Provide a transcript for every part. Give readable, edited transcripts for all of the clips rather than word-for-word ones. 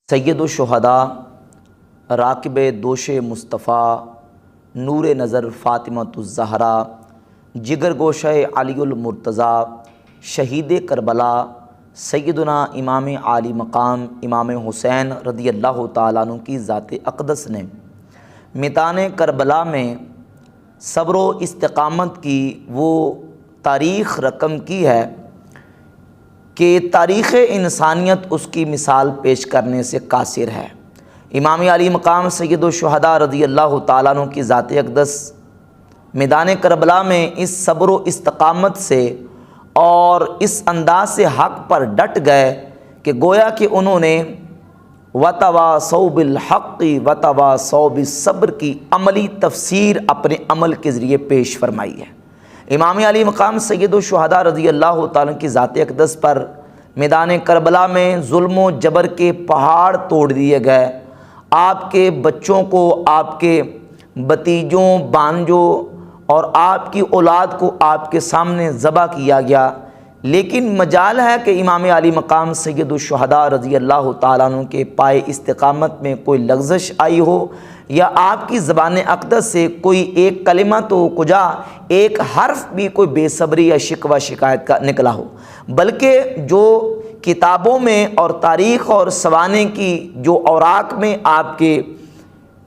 سید الشہداء راکب دوش مصطفیٰ نور نظر فاطمۃ الزہرا جگر گوشہ علی المرتضیٰ شہید کربلا سیدنا امام عالی مقام امام حسین رضی اللہ تعالیٰ عنہ کی ذات اقدس نے میدان کربلا میں صبر و استقامت کی وہ تاریخ رقم کی ہے کہ تاریخ انسانیت اس کی مثال پیش کرنے سے قاصر ہے۔ امام علی مقام سید الشہداء رضی اللہ تعالیٰ عنہ کی ذات اقدس میدان کربلا میں اس صبر و استقامت سے اور اس انداز سے حق پر ڈٹ گئے کہ گویا کہ انہوں نے وَتَوَاصَوْا بِالْحَقِّ وَتَوَاصَوْا بِالصَّبْرِ کی عملی تفسیر اپنے عمل کے ذریعے پیش فرمائی ہے۔ امام علی مقام سید الشہداء رضی اللہ تعالیٰ کی ذات اقدس پر میدان کربلا میں ظلم و جبر کے پہاڑ توڑ دیے گئے، آپ کے بچوں کو، آپ کے بتیجوں، بانجوں اور آپ کی اولاد کو آپ کے سامنے ذبح کیا گیا، لیکن مجال ہے کہ امام علی مقام سید الشہداء رضی اللہ تعالیٰ عنہ کے پائے استقامت میں کوئی لغزش آئی ہو یا آپ کی زبان اقدس سے کوئی ایک کلمہ تو کجا ایک حرف بھی کوئی بے صبری یا شکوہ شکایت کا نکلا ہو، بلکہ جو کتابوں میں اور تاریخ اور سوانے کی جو اوراق میں آپ کے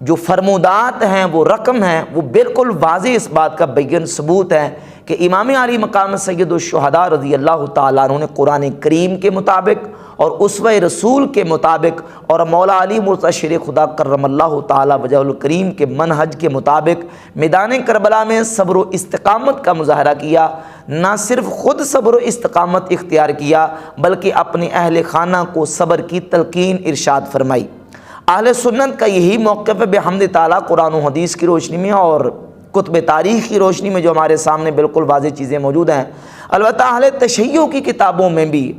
جو فرمودات ہیں، وہ رقم ہیں، وہ بالکل واضح اس بات کا بین ثبوت ہے کہ امام علی مقام سید الشہداء رضی اللہ تعالیٰ عنہ نے قرآن کریم کے مطابق اور اسوہ رسول کے مطابق اور مولا علی مرتضیٰ شیر خدا کرم اللہ تعالیٰ وجہ الکریم کے منہج کے مطابق میدان کربلا میں صبر و استقامت کا مظاہرہ کیا۔ نہ صرف خود صبر و استقامت اختیار کیا بلکہ اپنے اہل خانہ کو صبر کی تلقین ارشاد فرمائی۔ اہل سنت کا یہی موقف ہے بحمد تعالیٰ قرآن و حدیث کی روشنی میں اور کتب تاریخ کی روشنی میں جو ہمارے سامنے بالکل واضح چیزیں موجود ہیں۔ البتہ اہل تشیع کی کتابوں میں بھی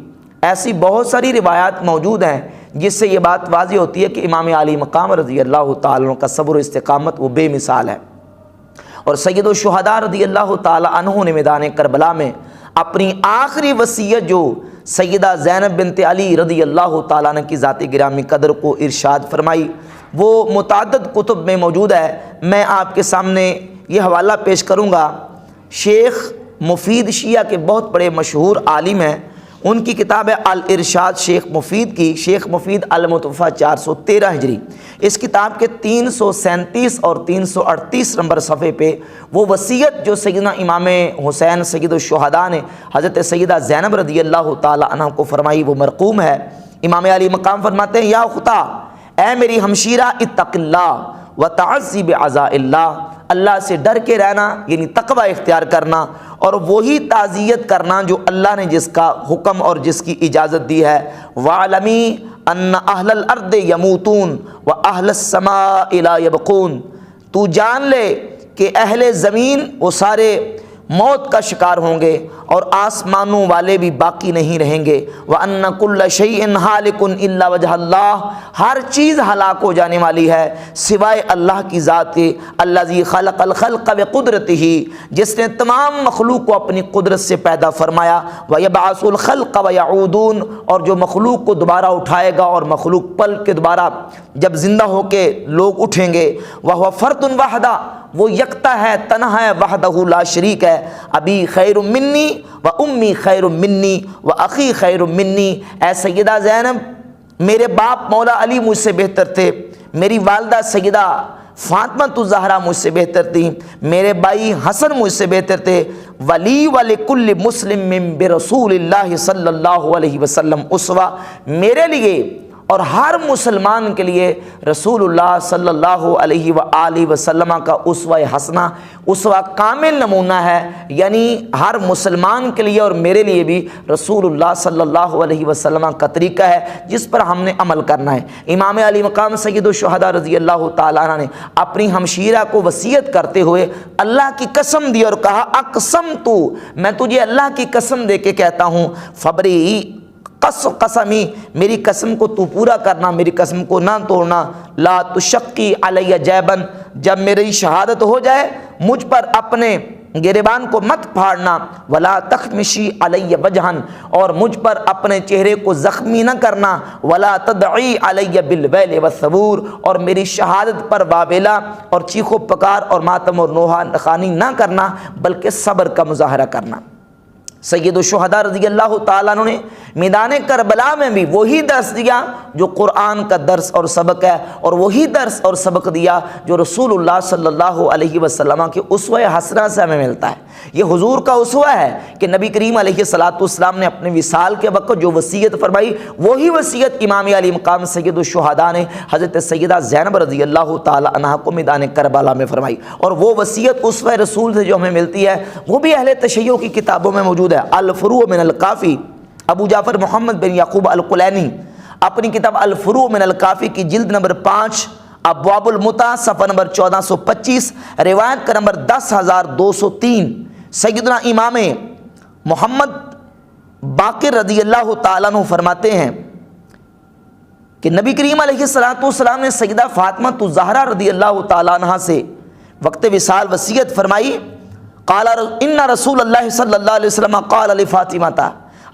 ایسی بہت ساری روایات موجود ہیں جس سے یہ بات واضح ہوتی ہے کہ امام علی مقام رضی اللہ تعالیٰ عنہ کا صبر و استقامت وہ بے مثال ہے۔ اور سید الشہداء رضی اللہ تعالیٰ عنہ نے میدان کربلا میں اپنی آخری وصیت جو سیدہ زینب بنت علی رضی اللہ تعالیٰ عنہ کی ذات گرامی قدر کو ارشاد فرمائی، وہ متعدد کتب میں موجود ہے۔ میں آپ کے سامنے یہ حوالہ پیش کروں گا، شیخ مفید شیعہ کے بہت بڑے مشہور عالم ہیں، ان کی کتاب ہے الارشاد شیخ مفید کی، شیخ مفید المتوفیٰ 413 ہجری۔ اس کتاب کے 337 اور 338 نمبر صفحے پہ وہ وصیت جو سیدنا امام حسین سید الشہداء نے حضرت سیدہ زینب رضی اللہ تعالیٰ عنہ کو فرمائی وہ مرقوم ہے۔ امام علی مقام فرماتے ہیں، یا اختا، اے میری ہمشیرہ، اتق اللہ وتعزی بعزاء اللہ، اللہ سے ڈر کے رہنا یعنی تقوی اختیار کرنا اور وہی تعزیت کرنا جو اللہ نے جس کا حکم اور جس کی اجازت دی ہے۔ وَعْلَمِي أَنَّ أَهْلَ الْأَرْضِ يَمُوتُونَ وَأَهْلَ السَّمَاءِ لَا يَبْقُونَ، تو جان لے کہ اہل زمین وہ سارے موت کا شکار ہوں گے اور آسمانوں والے بھی باقی نہیں رہیں گے۔ وَأَنَّ كُلَّ شَيْءٍ هَالِكٌ إِلَّا وَجْهَ اللَّهِ، ہر چیز ہلاک ہو جانے والی ہے سوائے اللہ کی ذات کے، الَّذِي خَلَقَ الْخَلْقَ بِقُدْرَتِهِ، جس نے تمام مخلوق کو اپنی قدرت سے پیدا فرمایا۔ وَيَبْعَثُ الْخَلْقَ وَيَعُودُونَ، اور جو مخلوق کو دوبارہ اٹھائے گا اور مخلوق پل کے دوبارہ جب زندہ ہو کے لوگ اٹھیں گے۔ وَهُوَ فَرْدٌ وَحْدَ، وہ یکتا ہے، تنہا ہے، وحدہ لا شریک ہے۔ ابی خیر منی و امی خیر منی و اخی خیر منی، اے سیدہ زینب، میرے باپ مولا علی مجھ سے بہتر تھے، میری والدہ سیدہ فاطمۃ الزہرا مجھ سے بہتر تھی، میرے بھائی حسن مجھ سے بہتر تھے۔ ولی ولکل مسلم برسول اللہ صلی اللہ علیہ وسلم اسوہ، میرے لیے اور ہر مسلمان کے لیے رسول اللہ صلی اللہ علیہ وآلہ وسلم کا اسوہ حسنہ، اسوہ کامل نمونہ ہے، یعنی ہر مسلمان کے لیے اور میرے لیے بھی رسول اللہ صلی اللہ علیہ وسلم کا طریقہ ہے جس پر ہم نے عمل کرنا ہے۔ امام علی مقام سید الشہداء رضی اللہ تعالیٰ عنہ نے اپنی ہمشیرہ کو وصیت کرتے ہوئے اللہ کی قسم دی اور کہا، اقسمت، میں تجھے اللہ کی قسم دے کے کہتا ہوں، فبری قسمی، میری قسم کو تو پورا کرنا، میری قسم کو نہ توڑنا، لا تشقی علی جیبن، جب میری شہادت ہو جائے مجھ پر اپنے گریبان کو مت پھاڑنا، ولا تخمشی علی وجہن، اور مجھ پر اپنے چہرے کو زخمی نہ کرنا، ولا تدعی علی بالویل والثبور، اور میری شہادت پر واویلا اور چیخ و پکار اور ماتم اور نوحہ خوانی نہ کرنا، بلکہ صبر کا مظاہرہ کرنا۔ سید الشہداء رضی اللہ تعالیٰ عنہ نے میدان کربلا میں بھی وہی درس دیا جو قرآن کا درس اور سبق ہے، اور وہی درس اور سبق دیا جو رسول اللہ صلی اللہ علیہ وسلم کے اسوہ حسنہ سے ہمیں ملتا ہے۔ یہ حضور کا اسوہ ہے کہ نبی کریم علیہ السلام نے اپنے وصال کے وقت جو وصیت فرمائی، وہی وصیت امام علی مقام سید الشہداء نے حضرت سیدہ زینب رضی اللہ تعالی عنہا کو میدان کربلا میں فرمائی، اور وہ وصیت اسوہ رسول سے جو ہمیں ملتی ہے وہ بھی اہل تشیع کی کتابوں میں موجود ہے۔ الفروع من الکافی، ابو جعفر محمد بن یعقوب الکلینی اپنی کتاب الفروع من الکافی کی جلد نمبر 5 ابواب المتع صفحہ نمبر 1425 روایت کا نمبر 10203 سیدنا امام محمد باقر رضی اللہ تعالیٰ عنہ فرماتے ہیں کہ نبی کریم علیہ السلام نے سیدہ فاطمہ الزہرا رضی اللہ تعالیٰ عنہ سے وقت وصال وصیت فرمائی، قال ان رسول اللہ صلی اللہ علیہ وسلم قال لفاطمہ،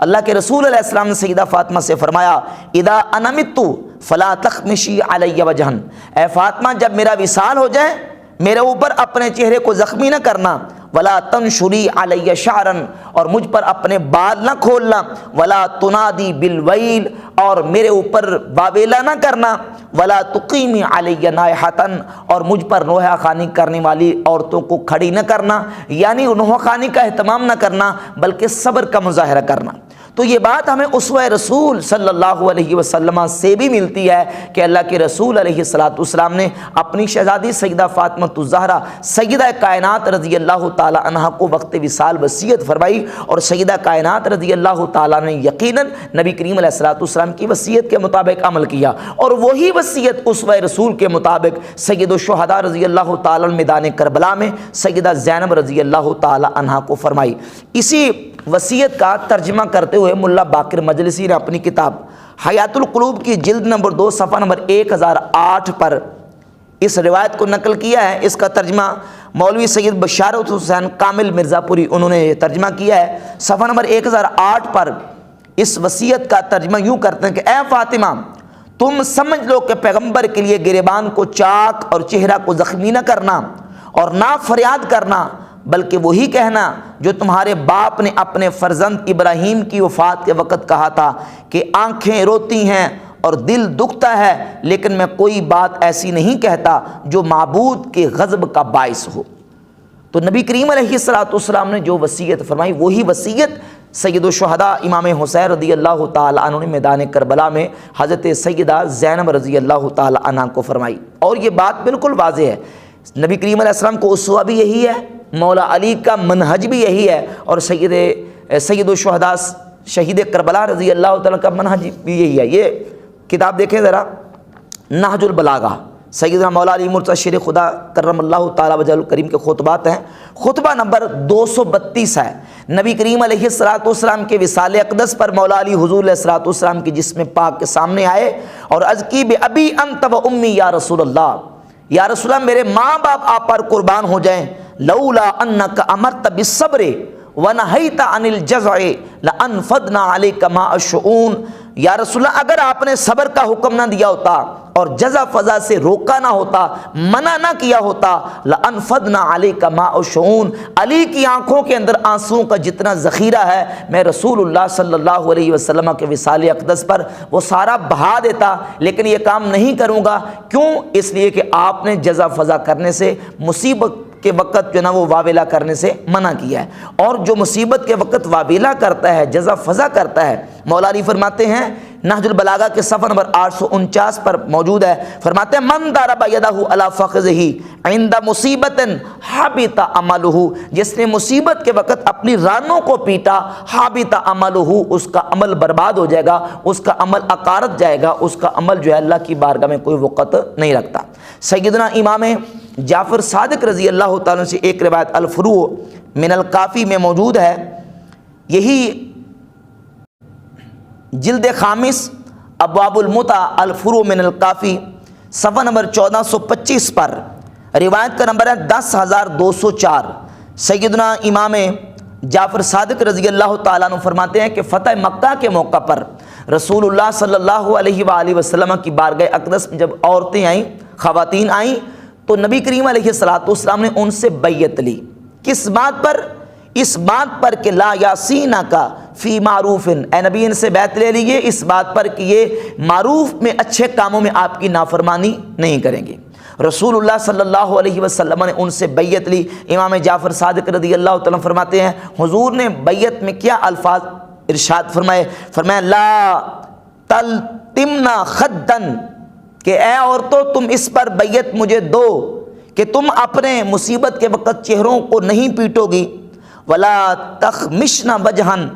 اللہ کے رسول علیہ السلام نے سیدہ فاطمہ سے فرمایا، اذا انا مت فلا تخمشی علی وجہن، اے فاطمہ جب میرا وصال ہو جائے میرے اوپر اپنے چہرے کو زخمی نہ کرنا، ولا تنشری علی شعرا، اور مجھ پر اپنے بال نہ کھولنا، ولا تنادی بالویل، اور میرے اوپر واویلا نہ کرنا، ولا تقیمی علی نائحۃ، اور مجھ پر نوحہ خوانی کرنے والی عورتوں کو کھڑی نہ کرنا، یعنی نوحہ خوانی کا اہتمام نہ کرنا بلکہ صبر کا مظاہرہ کرنا۔ تو یہ بات ہمیں اسوہ رسول صلی اللہ علیہ وسلم سے بھی ملتی ہے کہ اللہ کے رسول علیہ السلام نے اپنی شہزادی سیدہ فاطمہ الزہرا سیدہ کائنات رضی اللہ تعالی عنہا کو وقت وصال وصیت فرمائی، اور سیدہ کائنات رضی اللہ تعالیٰ نے یقیناً نبی کریم علیہ السلام کی وصیت کے مطابق عمل کیا، اور وہی وصیت اسوہ رسول کے مطابق سید الشہداء رضی اللہ تعالیٰ عنہ میدان کربلا میں سیدہ زینب رضی اللہ تعالی عنہا کو فرمائی۔ اسی وصیت کا ترجمہ کرتے ہوئے ملا باقر مجلسی نے اپنی کتاب حیات القلوب کی جلد نمبر 2 صفحہ نمبر 1008 پر اس روایت کو نقل کیا ہے۔ اس کا ترجمہ مولوی سید بشارت حسین کامل مرزا پوری انہوں نے یہ ترجمہ کیا ہے۔ صفحہ نمبر 1008 پر اس وصیت کا ترجمہ یوں کرتے ہیں کہ اے فاطمہ تم سمجھ لو کہ پیغمبر کے لیے گریبان کو چاک اور چہرہ کو زخمی نہ کرنا اور نہ فریاد کرنا، بلکہ وہی کہنا جو تمہارے باپ نے اپنے فرزند ابراہیم کی وفات کے وقت کہا تھا کہ آنکھیں روتی ہیں اور دل دکھتا ہے، لیکن میں کوئی بات ایسی نہیں کہتا جو معبود کے غضب کا باعث ہو۔ تو نبی کریم علیہ السلام نے جو وصیت فرمائی وہی وصیت سید الشہداء امام حسین رضی اللہ تعالی عنہ نے میدان کربلا میں حضرت سیدہ زینب رضی اللہ تعالی عنہ کو فرمائی، اور یہ بات بالکل واضح ہے۔ نبی کریم علیہ السلام کو اسوہ بھی یہی ہے، مولا علی کا منہج بھی یہی ہے، اور سید الشہداء شہید کربلا رضی اللہ تعالیٰ کا منہج بھی یہی ہے۔ یہ کتاب دیکھیں ذرا، نہج البلاغہ، سیدنا مولا علی مرتضی شیر خدا کرم اللہ تعالیٰ وجہ الکریم کے خطبات ہیں، خطبہ نمبر 232 ہے۔ نبی کریم علیہ السلام کے وصال اقدس پر مولا علی حضور علیہ السلام کی جسم پاک کے سامنے آئے اور عرض کی بے ابی انت و امی یا رسول اللہ، یا رسول اللہ میرے ماں باپ آپ پر قربان ہو جائیں، لولا انک امرت بالصبر ونہیت عن الجزع لانفضنا علیک ماء الشؤون، یا رسول اللہ اگر آپ نے صبر کا حکم نہ دیا ہوتا اور جزع فضا سے روکا نہ ہوتا، منع نہ کیا ہوتا، لانفضنا علیک ماء الشؤون، علی کی آنکھوں کے اندر آنسوؤں کا جتنا ذخیرہ ہے میں رسول اللہ صلی اللہ علیہ وسلم کے وصال اقدس پر وہ سارا بہا دیتا، لیکن یہ کام نہیں کروں گا۔ کیوں؟ اس لیے کہ آپ نے جزع فضا کرنے سے، مصیبت کے وقت جو نا وہ واویلا کرنے سے منع کیا ہے، اور جو مصیبت کے وقت واویلا کرتا ہے، جزع فضا کرتا ہے، مولا علی فرماتے ہیں نہج البلاغہ کے صفحہ نمبر 849 پر موجود ہے، فرماتے ہیں من ضرب یدہ علی فخذہ عند مصیبت حبط عملہ، جس نے مصیبت کے وقت اپنی رانوں کو پیٹا، حبط عملہ، اس کا عمل برباد ہو جائے گا، اس کا عمل عقارت جائے گا، اس کا عمل جو ہے اللہ کی بارگاہ میں کوئی وقت نہیں رکھتا۔ سیدنا امام جعفر صادق رضی اللہ تعالیٰ سے ایک روایت الفروع من الکافی میں موجود ہے، یہی جلد خامس ابواب المتع الفروع من الکافی صفحہ نمبر 1425 پر روایت کا نمبر ہے 10204، سیدنا امام جعفر صادق رضی اللہ تعالیٰ عنہ فرماتے ہیں کہ فتح مکہ کے موقع پر رسول اللہ صلی اللہ علیہ وآلہ وسلم کی بارگاہ اقدس میں جب عورتیں آئیں، خواتین آئیں، تو نبی کریم علیہ السلام نے ان سے بیعت لی۔ کس بات پر؟ اس بات پر کہ لا یاسینہ کا فی معروف، اے نبی ان سے بیعت لے لیجیے اس بات پر کہ یہ معروف میں اچھے کاموں میں آپ کی نافرمانی نہیں کریں گے۔ رسول اللہ صلی اللہ علیہ وسلم نے ان سے بیعت لی۔ امام جعفر صادق رضی اللہ تعالیٰ فرماتے ہیں حضور نے بیعت میں کیا الفاظ ارشاد فرمایا لا تلتمنا خدن، کہ اے عورتوں تم اس پر بیعت مجھے دو کہ تم اپنے مصیبت کے وقت چہروں کو نہیں پیٹو گی، ولا تخمشنا وجہن،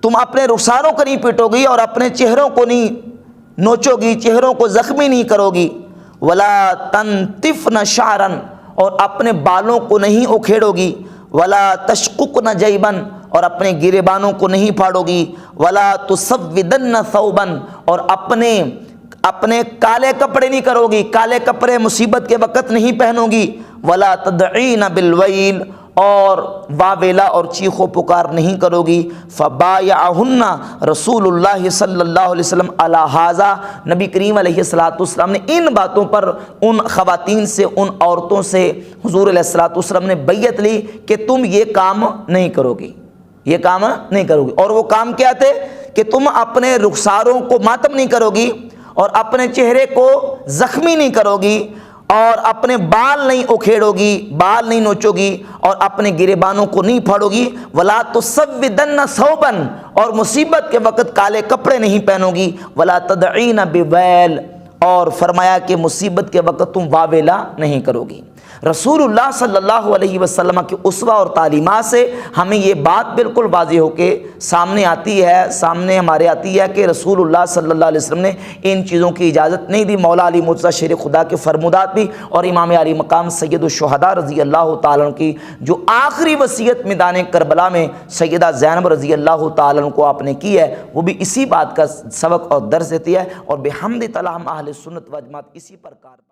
تم اپنے رخساروں کو نہیں پیٹو گی اور اپنے چہروں کو نہیں نوچو گی، چہروں کو زخمی نہیں کرو گی، ولا تنتفن شعرن، اور اپنے بالوں کو نہیں اکھیڑو گی، ولا تشققن جیبن، اور اپنے گریبانوں کو نہیں پھاڑو گی، ولا تسودن ثوبا، اور اپنے کالے کپڑے نہیں کرو گی، کالے کپڑے مصیبت کے وقت نہیں پہنو گی، ولا تدعین بالویل، اور واویلا اور چیخ و پکار نہیں کرو گی۔ فبایعہن رسول اللہ صلی اللہ علیہ وسلم علی ھذا، نبی کریم علیہ السلام نے ان باتوں پر ان خواتین سے، ان عورتوں سے حضور علیہ السلام نے بیعت لی کہ تم یہ کام نہیں کرو گی، یہ کام نہیں کرو گی۔ اور وہ کام کیا تھے کہ تم اپنے رخساروں کو ماتم نہیں کرو گی، اور اپنے چہرے کو زخمی نہیں کرو گی، اور اپنے بال نہیں اکھیڑو گی، بال نہیں نوچو گی، اور اپنے گریبانوں کو نہیں پھاڑو گی، ولا تسودن ثوبا، اور مصیبت کے وقت کالے کپڑے نہیں پہنو گی، ولا تدعین بویل، اور فرمایا کہ مصیبت کے وقت تم واویلا نہیں کرو گی۔ رسول اللہ صلی اللہ علیہ وسلم کی اسوہ اور تعلیمات سے ہمیں یہ بات بالکل واضح ہو کے سامنے ہمارے آتی ہے کہ رسول اللہ صلی اللہ علیہ وسلم نے ان چیزوں کی اجازت نہیں دی۔ مولا علی مرتضیٰ شیر خدا کے فرمودات بھی، اور امام علی مقام سید الشہداء رضی اللہ تعالیٰ عنہ کی جو آخری وصیت میدان کربلا میں سیدہ زینب رضی اللہ تعالیٰ عنہ کو آپ نے کی ہے، وہ بھی اسی بات کا سبق اور درس دیتی ہے، اور بحمد تعالیٰ ہم اہل سنت و جماعت اسی پر کار